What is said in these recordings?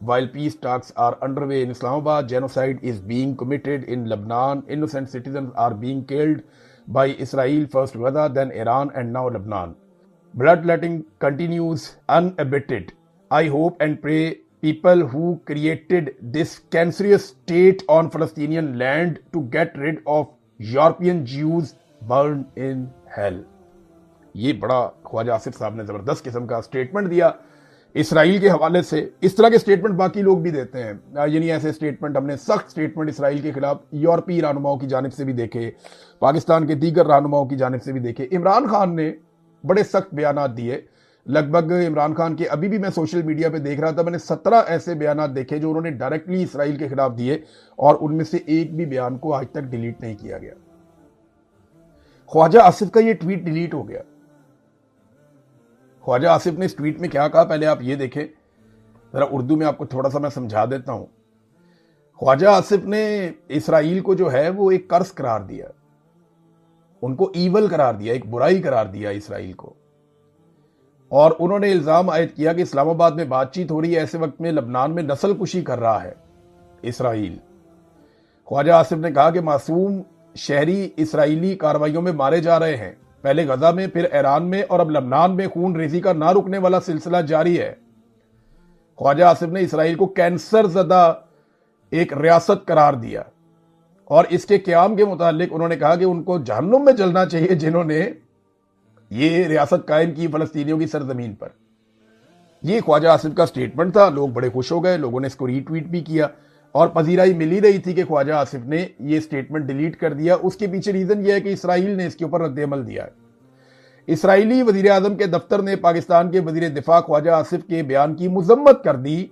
while peace talks are underway in Islamabad, genocide is being committed in Lebanon, innocent citizens are being killed by Israel, first Gaza, then Iran, and now Lebanon. Bloodletting continues unabated. I hope and pray people who created this cancerous state on Palestinian land to get rid of European Jews burn in hell. یہ بڑا خواجہ آصف صاحب نے زبردست قسم کا statement دیا اسرائیل کے حوالے سے. اس طرح کے سٹیٹمنٹ باقی لوگ بھی دیتے ہیں, یعنی ایسے سٹیٹمنٹ ہم نے سخت سٹیٹمنٹ اسرائیل کے خلاف یورپی رہنماؤں کی جانب سے بھی دیکھے, پاکستان کے دیگر رہنماؤں کی جانب سے بھی دیکھے. عمران خان نے بڑے سخت بیانات دیے. لگ بھگ عمران خان کے ابھی بھی میں سوشل میڈیا پہ دیکھ رہا تھا, میں نے 17 ایسے بیانات دیکھے جو انہوں نے ڈائریکٹلی اسرائیل کے خلاف دیے, اور ان میں سے ایک بھی بیان کو آج تک ڈیلیٹ نہیں کیا گیا. خواجہ آصف کا یہ ٹویٹ ڈیلیٹ ہو گیا. خواجہ آصف نے اس ٹویٹ میں کیا کہا پہلے آپ یہ دیکھیں, ذرا اردو میں آپ کو تھوڑا سا میں سمجھا دیتا ہوں. خواجہ آصف نے اسرائیل کو جو ہے وہ ایک قرض قرار دیا, ان کو ایول قرار دیا, ایک برائی قرار دیا اسرائیل کو, اور انہوں نے الزام عائد کیا کہ اسلام آباد میں بات چیت ہو رہی ہے ایسے وقت میں لبنان میں نسل کشی کر رہا ہے اسرائیل. خواجہ آصف نے کہا کہ معصوم شہری اسرائیلی کارروائیوں میں مارے جا رہے ہیں, پہلے غزہ میں, پھر ایران میں, اور اب لبنان میں خون ریزی کا نہ رکنے والا سلسلہ جاری ہے. خواجہ آصف نے اسرائیل کو کینسر زدہ ایک ریاست قرار دیا, اور اس کے قیام کے متعلق انہوں نے کہا کہ ان کو جہنم میں جلنا چاہیے جنہوں نے یہ ریاست قائم کی فلسطینیوں کی سرزمین پر. یہ خواجہ آصف کا سٹیٹمنٹ تھا. لوگ بڑے خوش ہو گئے, لوگوں نے اس کو ری ٹویٹ بھی کیا, اور پذیرائی مل ہی رہی تھی کہ خواجہ آصف نے یہ سٹیٹمنٹ ڈیلیٹ کر دیا. اس کے پیچھے ریزن یہ ہے کہ اسرائیل نے اس کے اوپر رد عمل دیا ہے. اسرائیلی وزیر اعظم کے دفتر نے پاکستان کے وزیر دفاع خواجہ آصف کے بیان کی مذمت کر دی,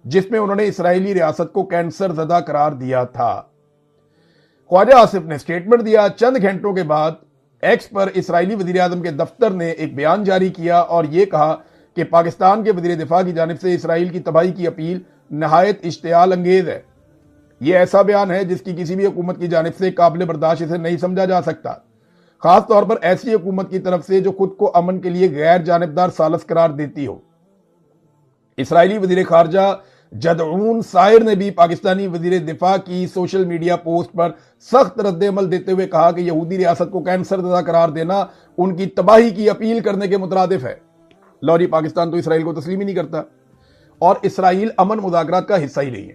جس میں انہوں نے اسرائیلی ریاست کو کینسر زدہ قرار دیا تھا. خواجہ آصف نے سٹیٹمنٹ دیا. چند گھنٹوں کے بعد ایکس پر اسرائیلی وزیر اعظم کے دفتر نے ایک بیان جاری کیا اور یہ کہا کہ پاکستان کے وزیر دفاع کی جانب سے اسرائیل کی تباہی کی اپیل نہایت اشتعال انگیز ہے. یہ ایسا بیان ہے جس کی کسی بھی حکومت کی جانب سے قابل برداشت اسے نہیں سمجھا جا سکتا, خاص طور پر ایسی حکومت کی طرف سے جو خود کو امن کے لیے غیر جانبدار ثالث قرار دیتی ہو. اسرائیلی وزیر خارجہ جدعون سائر نے بھی پاکستانی وزیر دفاع کی سوشل میڈیا پوسٹ پر سخت رد عمل دیتے ہوئے کہا کہ یہودی ریاست کو کینسر زدہ قرار دینا ان کی تباہی کی اپیل کرنے کے مترادف ہے. لو جی, پاکستان تو اسرائیل کو تسلیم ہی نہیں کرتا, اور اسرائیل امن مذاکرات کا حصہ ہی نہیں ہے.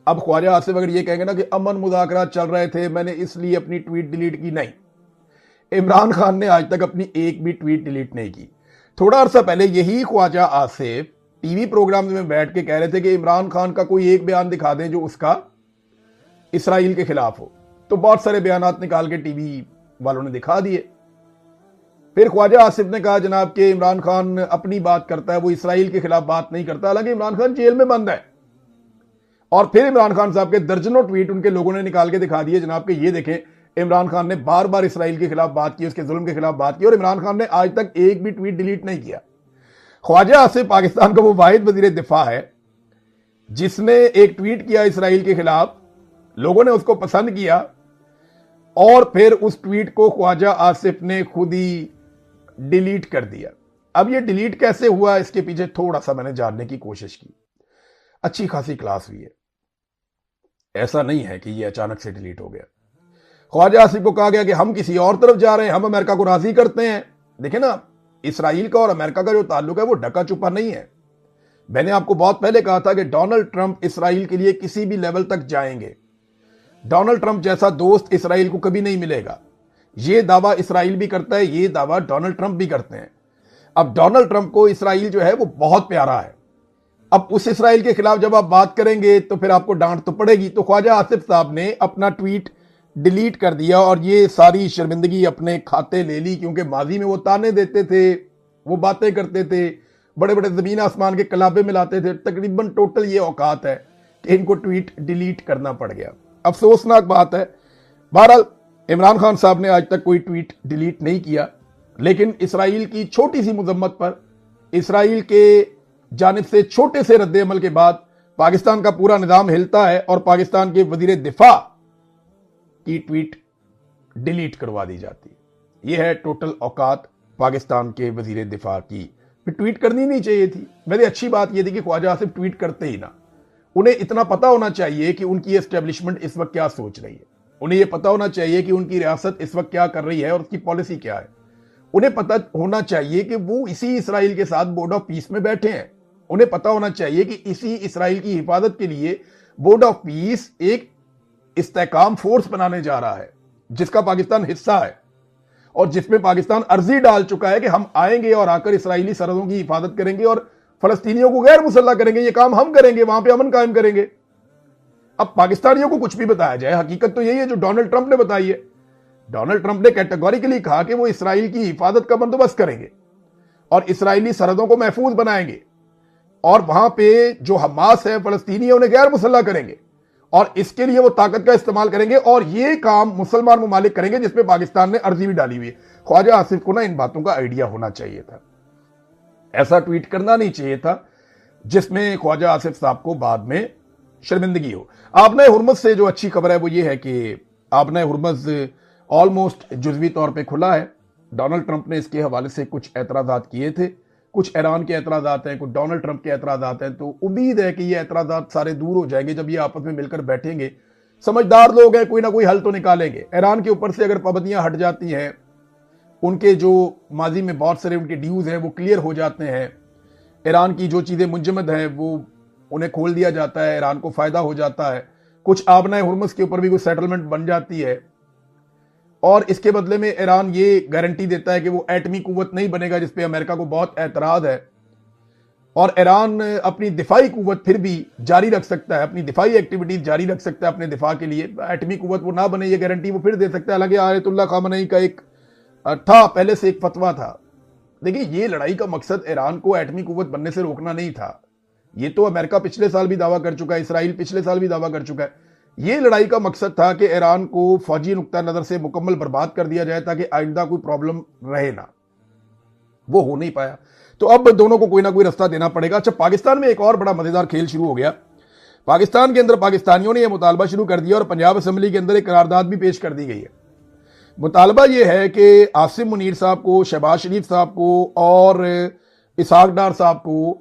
اب خواجہ آصف اگر یہ کہیں گے نا کہ امن مذاکرات چل رہے تھے, میں نے اس لیے اپنی ٹویٹ ڈیلیٹ کی, نہیں, عمران خان نے آج تک اپنی ایک بھی ٹویٹ ڈیلیٹ نہیں کی. تھوڑا عرصہ پہلے یہی خواجہ آصف ٹی وی پروگرام میں بیٹھ کے کہہ رہے تھے کہ عمران خان کا کوئی ایک بیان دکھا دیں جو اس کا اسرائیل کے خلاف ہو, تو بہت سارے بیانات نکال کے ٹی وی والوں نے دکھا دیے. پھر خواجہ آصف نے کہا جناب کہ عمران خان اپنی بات کرتا ہے, وہ اسرائیل کے خلاف بات نہیں کرتا, حالانکہ عمران خان جیل میں بند ہے. اور پھر عمران خان صاحب کے درجنوں ٹویٹ ان کے لوگوں نے نکال کے دکھا دیے جناب کہ یہ دیکھیں عمران خان نے بار بار اسرائیل کے خلاف بات کی, اس کے ظلم کے خلاف بات کی, اور عمران خان نے آج تک ایک بھی ٹویٹ ڈیلیٹ نہیں کیا. خواجہ آصف پاکستان کا وہ واحد وزیر دفاع ہے جس نے ایک ٹویٹ کیا اسرائیل کے خلاف, لوگوں نے اس کو پسند کیا, اور پھر اس ٹویٹ کو خواجہ آصف نے خود ہی ڈیلیٹ کر دیا. اب یہ ڈیلیٹ کیسے ہوا, اس کے پیچھے تھوڑا سا میں نے جاننے کی کوشش کی. اچھی خاصی کلاس ہوئی ہے, ایسا نہیں ہے کہ یہ اچانک سے ڈیلیٹ ہو گیا. خواجہ آصف کو کہا گیا کہ ہم کسی اور طرف جا رہے ہیں, ہم امریکہ کو راضی کرتے ہیں. دیکھیں نا, اسرائیل کا اور امریکہ کا جو تعلق ہے وہ ڈھکا چھپا نہیں ہے. میں نے آپ کو بہت پہلے کہا تھا کہ ڈونلڈ ٹرمپ اسرائیل کے لیے کسی بھی لیول تک جائیں گے. ڈونلڈ ٹرمپ جیسا دوست اسرائیل کو کبھی نہیں ملے گا. یہ دعویٰ اسرائیل بھی کرتا ہے, یہ دعویٰ ڈونلڈ ٹرمپ بھی کرتے ہیں. اب ڈونلڈ ٹرمپ کو اسرائیل جو ہے وہ بہت پیارا ہے. اب اس اسرائیل کے خلاف جب آپ بات کریں گے تو پھر آپ کو ڈانٹ تو پڑے گی. تو خواجہ آصف صاحب نے اپنا ٹویٹ ڈیلیٹ کر دیا اور یہ ساری شرمندگی اپنے کھاتے لے لی, کیونکہ ماضی میں وہ تانے دیتے تھے, وہ باتیں کرتے تھے, بڑے بڑے زمین آسمان کے کلابے ملاتے تھے. تقریباً ٹوٹل یہ اوقات ہے کہ ان کو ٹویٹ ڈیلیٹ کرنا پڑ گیا. افسوسناک بات ہے. بہرحال عمران خان صاحب نے آج تک کوئی ٹویٹ ڈیلیٹ نہیں کیا, لیکن اسرائیل کی چھوٹی سی مذمت پر, اسرائیل کے جانب سے چھوٹے سے رد عمل کے بعد پاکستان کا پورا نظام ہلتا ہے اور پاکستان کے وزیر دفاع کی ٹویٹ ڈیلیٹ کروا دی جاتی ہے. یہ ہے ٹوٹل اوقات پاکستان کے وزیر دفاع کی. پھر ٹویٹ کرنی نہیں چاہیے تھی. میری اچھی بات یہ تھی کہ خواجہ آصف ٹویٹ کرتے ہی نہ. انہیں اتنا پتا ہونا چاہیے کہ ان کی اسٹیبلشمنٹ اس وقت کیا سوچ رہی ہے. انہیں یہ پتا ہونا چاہیے کہ ان کی ریاست اس وقت کیا کر رہی ہے اور اس کی پالیسی کیا ہے. انہیں پتا ہونا چاہیے کہ وہ اسی اسرائیل کے ساتھ بورڈ آف پیس میں بیٹھے ہیں. انہیں پتا ہونا چاہیے کہ اسی اسرائیل کی حفاظت کے لیے بورڈ آف پیس ایک استحکام فورس بنانے جا رہا ہے جس کا پاکستان حصہ ہے. اور جس میں پاکستان عرضی ڈال چکا ہے کہ ہم آئیں گے اور آ کر اسرائیلی سرحدوں کی حفاظت کریں گے اور فلسطینیوں کو غیر مسلح کریں گے، یہ کام ہم کریں گے، وہاں پہ امن قائم کریں گے۔ اب پاکستانیوں کو کچھ بھی بتایا جائے، حقیقت تو یہی ہے جو ڈونلڈ ٹرمپ نے بتائی ہے۔ ڈونلڈ ٹرمپ نے کیٹیگوریکلی کہا کہ وہ اسرائیل کی حفاظت کا بندوبست کریں گے اور اسرائیلی سرحدوں کو محفوظ بنائیں گے، اور وہاں پہ جو حماس ہے فلسطینی ہے انہیں غیر مسلح کریں گے، اور اس کے لیے وہ طاقت کا استعمال کریں گے، اور یہ کام مسلمان ممالک کریں گے جس پہ پاکستان نے عرضی بھی ڈالی ہوئی ہے۔ خواجہ آصف کو نا ان باتوں کا آئیڈیا ہونا چاہیے تھا، ایسا ٹویٹ کرنا نہیں چاہیے تھا جس میں خواجہ آصف صاحب کو بعد میں شرمندگی ہو۔ آبنہ ہرمز سے جو اچھی خبر ہے وہ یہ ہے کہ آبنہ ہرمز آلموسٹ جزوی طور پہ کھلا ہے۔ ڈونلڈ ٹرمپ نے اس کے حوالے سے کچھ اعتراضات کیے تھے، کچھ ایران کے اعتراضات ہیں، کچھ ڈونلڈ ٹرمپ کے اعتراضات ہیں، تو امید ہے کہ یہ اعتراضات سارے دور ہو جائیں گے جب یہ آپس میں مل کر بیٹھیں گے۔ سمجھدار لوگ ہیں، کوئی نہ کوئی حل تو نکالیں گے۔ ایران کے اوپر سے اگر پابندیاں ہٹ جاتی ہیں، ان کے جو ماضی میں بہت سارے ان کے ڈیوز ہیں وہ کلیئر ہو جاتے ہیں، ایران کی جو چیزیں منجمد ہیں وہ انہیں کھول دیا جاتا ہے، ایران کو فائدہ ہو جاتا ہے، کچھ آبنہ ہرمز کے اوپر بھی کوئی سیٹلمنٹ بن جاتی ہے، اور اس کے بدلے میں ایران یہ گارنٹی دیتا ہے کہ وہ ایٹمی قوت نہیں بنے گا جس پہ امریکہ کو بہت اعتراض ہے، اور ایران اپنی دفاعی قوت پھر بھی جاری رکھ سکتا ہے، اپنی دفاعی ایکٹیویٹیز جاری رکھ سکتا ہے اپنے دفاع کے لیے، ایٹمی قوت وہ نہ بنے یہ گارنٹی وہ پھر دے سکتا ہے۔ حالانکہ آیت اللہ خامنئی کا ایک تھا، پہلے سے ایک فتویٰ تھا۔ دیکھیں یہ لڑائی کا مقصد ایران کو ایٹمی قوت بننے سے روکنا نہیں تھا، یہ تو امریکہ پچھلے سال بھی دعویٰ کر چکا ہے، اسرائیل پچھلے سال بھی دعویٰ کر چکا ہے۔ یہ لڑائی کا مقصد تھا کہ ایران کو فوجی نقطہ نظر سے مکمل برباد کر دیا جائے تاکہ آئندہ کوئی پرابلم رہے نہ، وہ ہو نہیں پایا، تو اب دونوں کو کوئی نہ کوئی رستہ دینا پڑے گا۔ اچھا، پاکستان میں ایک اور بڑا مزیدار کھیل شروع ہو گیا۔ پاکستان کے اندر پاکستانیوں نے یہ مطالبہ شروع کر دیا اور پنجاب اسمبلی کے اندر ایک قرارداد بھی پیش کر دی گئی ہے۔ مطالبہ یہ ہے کہ عاصم منیر صاحب کو، شہباز شریف صاحب کو اور اسحاق ڈار صاحب کو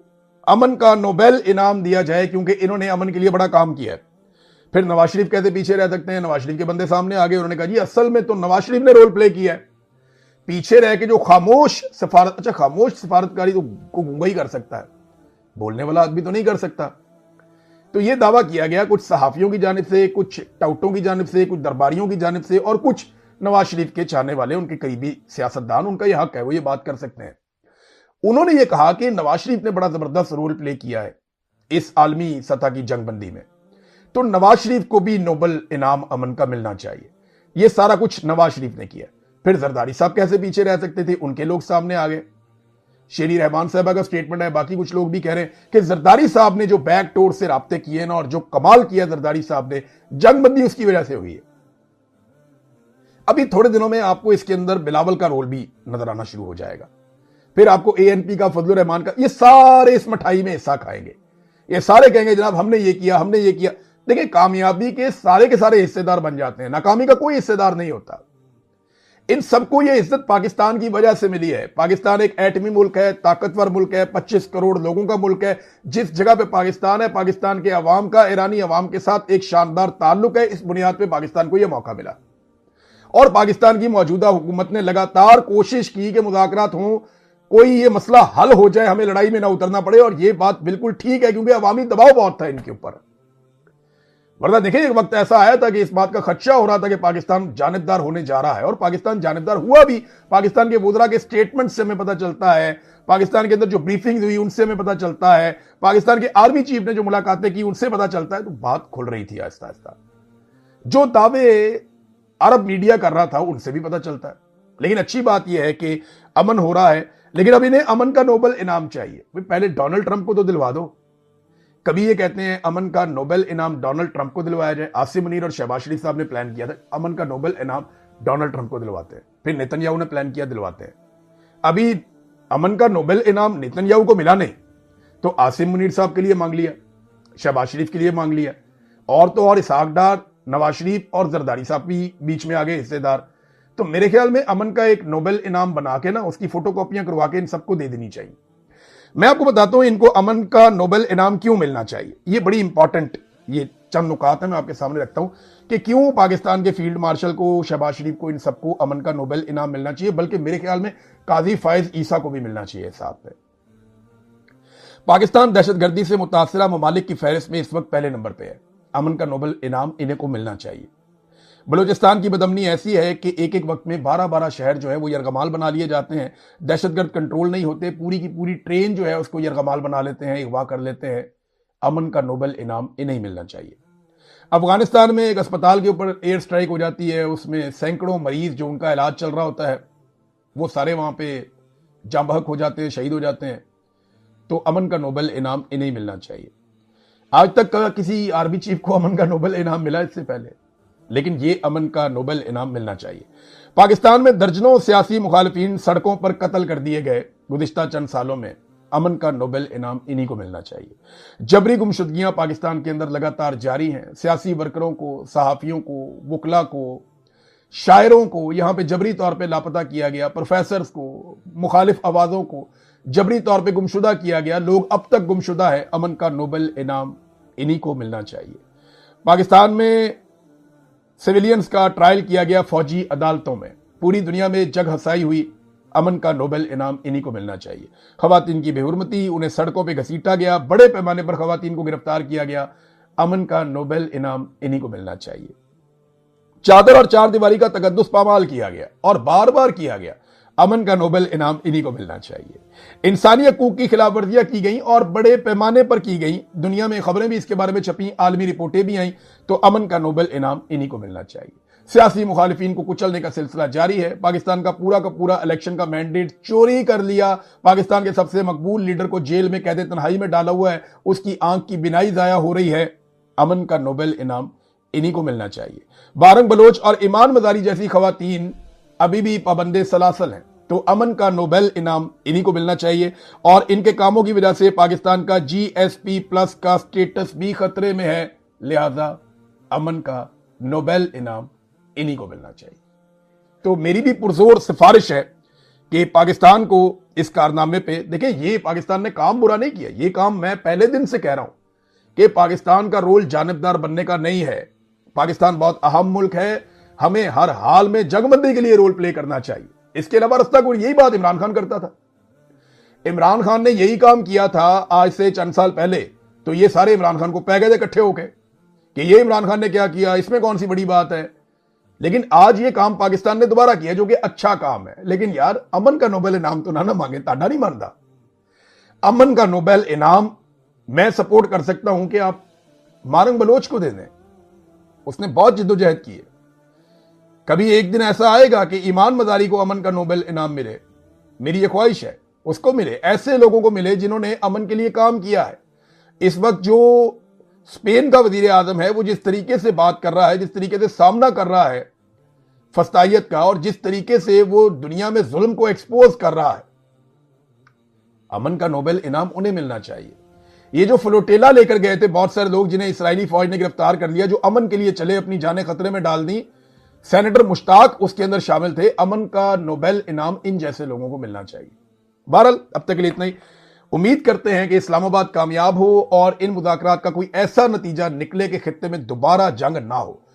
امن کا نوبل انعام دیا جائے، کیونکہ انہوں نے امن کے لیے بڑا کام کیا ہے۔ پھر نواز شریف کیسے پیچھے رہ سکتے ہیں؟ نواز شریف کے بندے سامنے آگے، انہوں نے کہا جی اصل میں تو نواز شریف نے رول پلے کیا ہے، پیچھے رہ کے جو خاموش سفارت، اچھا خاموش سفارتکاری تو کو گنگا ہی کر سکتا ہے، بولنے والا آدمی تو نہیں کر سکتا۔ تو یہ دعویٰ کیا گیا کچھ صحافیوں کی جانب سے، کچھ ٹاؤٹوں کی جانب سے، کچھ درباریوں کی جانب سے، اور کچھ نواز شریف کے چاہنے والے، ان کے قریبی سیاستدان، ان کا یہ حق ہے، وہ یہ بات کر سکتے ہیں۔ انہوں نے یہ کہا کہ نواز شریف نے بڑا زبردست رول پلے کیا ہے اس عالمی سطح کی جنگ بندی میں، تو نواز شریف کو بھی نوبل انعام امن کا ملنا چاہیے، یہ سارا کچھ نواز شریف نے کیا۔ پھر زرداری صاحب کیسے پیچھے رہ سکتے تھے؟ ان کے لوگ سامنے آ گئے، شیری رحمان صاحبہ کا سٹیٹمنٹ ہے، باقی کچھ لوگ بھی کہہ رہے ہیں کہ زرداری صاحب نے جو بیک ڈور سے رابطے کیے نا، اور جو کمال کیا زرداری صاحب نے، جنگ بندی اس کی وجہ سے ہوئی ہے۔ ابھی تھوڑے دنوں میں آپ کو اس کے اندر بلاول کا رول بھی نظر آنا شروع ہو جائے گا، پھر آپ کو اے این پی کا، فضل الرحمان کا، یہ سارے اس مٹھائی میں حصہ کھائیں گے، یہ سارے کہیں گے جناب ہم نے یہ کیا، ہم نے یہ کیا۔ دیکھیں کامیابی کے سارے حصے دار بن جاتے ہیں، ناکامی کا کوئی حصے دار نہیں ہوتا۔ ان سب کو یہ عزت پاکستان کی وجہ سے ملی ہے۔ پاکستان ایک ایٹمی ملک ہے، طاقتور ملک ہے، 25 کروڑ لوگوں کا ملک ہے، جس جگہ پہ پاکستان ہے، پاکستان کے عوام کا ایرانی عوام کے ساتھ ایک شاندار تعلق ہے، اس بنیاد پہ پاکستان کو یہ موقع ملا، اور پاکستان کی موجودہ حکومت نے لگاتار کوشش کی کہ مذاکرات ہوں، کوئی یہ مسئلہ حل ہو جائے، ہمیں لڑائی میں نہ اترنا پڑے، اور یہ بات بالکل ٹھیک ہے کیونکہ عوامی دباؤ بہت تھا ان کے اوپر۔ ورنہ دیکھیں ایک وقت ایسا آیا تھا کہ اس بات کا خدشہ ہو رہا تھا کہ پاکستان جانبدار ہونے جا رہا ہے، اور پاکستان جانبدار ہوا بھی۔ پاکستان کے وزراء کے سٹیٹمنٹ سے ہمیں پتہ چلتا ہے، پاکستان کے اندر جو بریفنگ ہوئی ان سے ہمیں پتہ چلتا ہے، پاکستان کے آرمی چیف نے جو ملاقاتیں کی ان سے پتہ چلتا ہے، تو بات کھل رہی تھی آہستہ آہستہ۔ جو دعوے عرب میڈیا کر رہا تھا ان سے بھی پتہ چلتا ہے۔ لیکن اچھی بات یہ ہے کہ امن ہو رہا ہے، لیکن اب انہیں امن کا نوبل انعام چاہیے۔ پہلے ڈونلڈ ٹرمپ کو تو دلوا دو، کبھی یہ کہتے ہیں امن کا نوبل انعام ڈونلڈ ٹرمپ کو دلوایا جائے، عاصم منیر اور شہباز شریف صاحب نے پلان کیا تھا امن کا نوبل انعام ڈونلڈ ٹرمپ کو دلواتے ہیں، پھر نیتن یاہو نے پلان کیا دلواتے ہیں۔ ابھی امن کا نوبل انعام نیتن یاہو کو ملا نہیں تو عاصم منیر صاحب کے لیے مانگ لیا، شہباز شریف کے لیے مانگ لیا، اور تو اور اسحاق ڈار، نواز شریف اور زرداری صاحب بھی بیچ میں آگے حصے دار۔ تو میرے خیال میں امن کا ایک نوبل انعام بنا کے نا، اس کی فوٹو کاپیاں کروا کے ان سب کو دے دینی چاہیے۔ میں آپ کو بتاتا ہوں ان کو امن کا نوبل انعام کیوں ملنا چاہیے، یہ بڑی امپورٹنٹ، یہ چند نکات ہیں میں آپ کے سامنے رکھتا ہوں کہ کیوں پاکستان کے فیلڈ مارشل کو، شہباز شریف کو، ان سب کو امن کا نوبل انعام ملنا چاہیے، بلکہ میرے خیال میں قاضی فائز عیسیٰ کو بھی ملنا چاہیے ساتھ میں۔ پاکستان دہشت گردی سے متاثرہ ممالک کی فہرست میں اس وقت پہلے نمبر پہ ہے، امن کا نوبل انعام انہیں کو ملنا چاہیے۔ بلوچستان کی بدامنی ایسی ہے کہ ایک ایک وقت میں 12 شہر جو ہے وہ یرغمال بنا لیے جاتے ہیں، دہشت گرد کنٹرول نہیں ہوتے، پوری کی پوری ٹرین جو ہے اس کو یرغمال بنا لیتے ہیں، اغوا کر لیتے ہیں۔ امن کا نوبل انعام انہیں ملنا چاہیے۔ افغانستان میں ایک اسپتال کے اوپر ایئر سٹرائک ہو جاتی ہے، اس میں سینکڑوں مریض جو ان کا علاج چل رہا ہوتا ہے وہ سارے وہاں پہ جاں بحق ہو جاتے ہیں، شہید ہو جاتے ہیں، تو امن کا نوبل انعام انہیں ملنا چاہیے۔ آج تک کسی آرمی چیف کو امن کا نوبل انعام ملا اس سے پہلے، لیکن یہ امن کا نوبل انعام ملنا چاہیے۔ پاکستان میں درجنوں سیاسی مخالفین سڑکوں پر قتل کر دیے گئے گزشتہ چند سالوں میں، امن کا نوبل انعام انہی کو ملنا چاہیے۔ جبری گمشدگیاں پاکستان کے اندر لگاتار جاری ہیں، سیاسی ورکروں کو، صحافیوں کو، وکلا کو، شاعروں کو یہاں پہ جبری طور پہ لاپتہ کیا گیا، پروفیسرز کو، مخالف آوازوں کو جبری طور پہ گمشدہ کیا گیا، لوگ اب تک گمشدہ ہے، امن کا نوبل انعام انہی کو ملنا چاہیے۔ پاکستان میں سویلینز کا ٹرائل کیا گیا فوجی عدالتوں میں، پوری دنیا میں جگ ہنسائی ہوئی، امن کا نوبل انعام انہی کو ملنا چاہیے۔ خواتین کی بے حرمتی، انہیں سڑکوں پہ گھسیٹا گیا، بڑے پیمانے پر خواتین کو گرفتار کیا گیا، امن کا نوبل انعام انہی کو ملنا چاہیے۔ چادر اور چار دیواری کا تقدس پامال کیا گیا اور بار بار کیا گیا، امن کا نوبل انعام انہی کو ملنا چاہیے۔ انسانی حقوق کی خلاف ورزیاں کی گئیں اور بڑے پیمانے پر کی گئیں، دنیا میں خبریں بھی اس کے بارے میں چھپیں، عالمی رپورٹیں بھی آئیں، تو امن کا نوبل انعام انہی کو ملنا چاہیے۔ سیاسی مخالفین کو کچلنے کا سلسلہ جاری ہے، پاکستان کا پورا الیکشن کا مینڈیٹ چوری کر لیا، پاکستان کے سب سے مقبول لیڈر کو جیل میں قید تنہائی میں ڈالا ہوا ہے، اس کی آنکھ کی بینائی ضائع ہو رہی ہے، امن کا نوبل انعام انہی کو ملنا چاہیے۔ بارنگ بلوچ اور ایمان مزاری جیسی خواتین ابھی بھی پابند سلاسل ہیں، تو امن کا نوبل انعام انہی کو ملنا چاہیے، اور ان کے کاموں کی وجہ سے پاکستان کا GSP+ کا سٹیٹس بھی خطرے میں ہے، لہذا امن کا نوبل انعام انہی کو ملنا چاہیے۔ تو میری بھی پرزور سفارش ہے کہ پاکستان کو اس کارنامے پہ دیکھیں، یہ پاکستان نے کام برا نہیں کیا، یہ کام میں پہلے دن سے کہہ رہا ہوں کہ پاکستان کا رول جانبدار بننے کا نہیں ہے، پاکستان بہت اہم ملک ہے، ہمیں ہر حال میں جنگ بندی کے لیے رول پلے کرنا چاہیے۔ اس کے علاوہ رستہ کوئی یہی بات عمران خان کرتا تھا، عمران خان نے یہی کام کیا تھا آج سے چند سال پہلے، تو یہ سارے عمران خان کو پہ گئے اکٹھے ہو کے کہ یہ عمران خان نے کیا کیا، اس میں کون سی بڑی بات ہے۔ لیکن آج یہ کام پاکستان نے دوبارہ کیا جو کہ اچھا کام ہے، لیکن یار امن کا نوبل انعام تو نہ مانگے، تاڑا نہیں مانتا۔ امن کا نوبل انعام میں سپورٹ کر سکتا ہوں کہ آپ بارنگ بلوچ کو دے دیں، اس نے بہت جدوجہد کی ہے، کبھی ایک دن ایسا آئے گا کہ ایمان مزاری کو امن کا نوبل انعام ملے، میری یہ خواہش ہے اس کو ملے، ایسے لوگوں کو ملے جنہوں نے امن کے لیے کام کیا ہے۔ اس وقت جو اسپین کا وزیر اعظم ہے، وہ جس طریقے سے بات کر رہا ہے، جس طریقے سے سامنا کر رہا ہے فسطائیت کا، اور جس طریقے سے وہ دنیا میں ظلم کو ایکسپوز کر رہا ہے، امن کا نوبل انعام انہیں ملنا چاہیے۔ یہ جو فلوٹیلا لے کر گئے تھے بہت سارے لوگ جنہیں اسرائیلی فوج نے گرفتار کر لیا، جو امن کے لیے چلے، اپنی جانیں خطرے میں ڈال دیں، سینیٹر مشتاق اس کے اندر شامل تھے، امن کا نوبل انعام ان جیسے لوگوں کو ملنا چاہیے۔ بہرحال اب تک کے لیے اتنا ہی، امید کرتے ہیں کہ اسلام آباد کامیاب ہو اور ان مذاکرات کا کوئی ایسا نتیجہ نکلے کہ خطے میں دوبارہ جنگ نہ ہو۔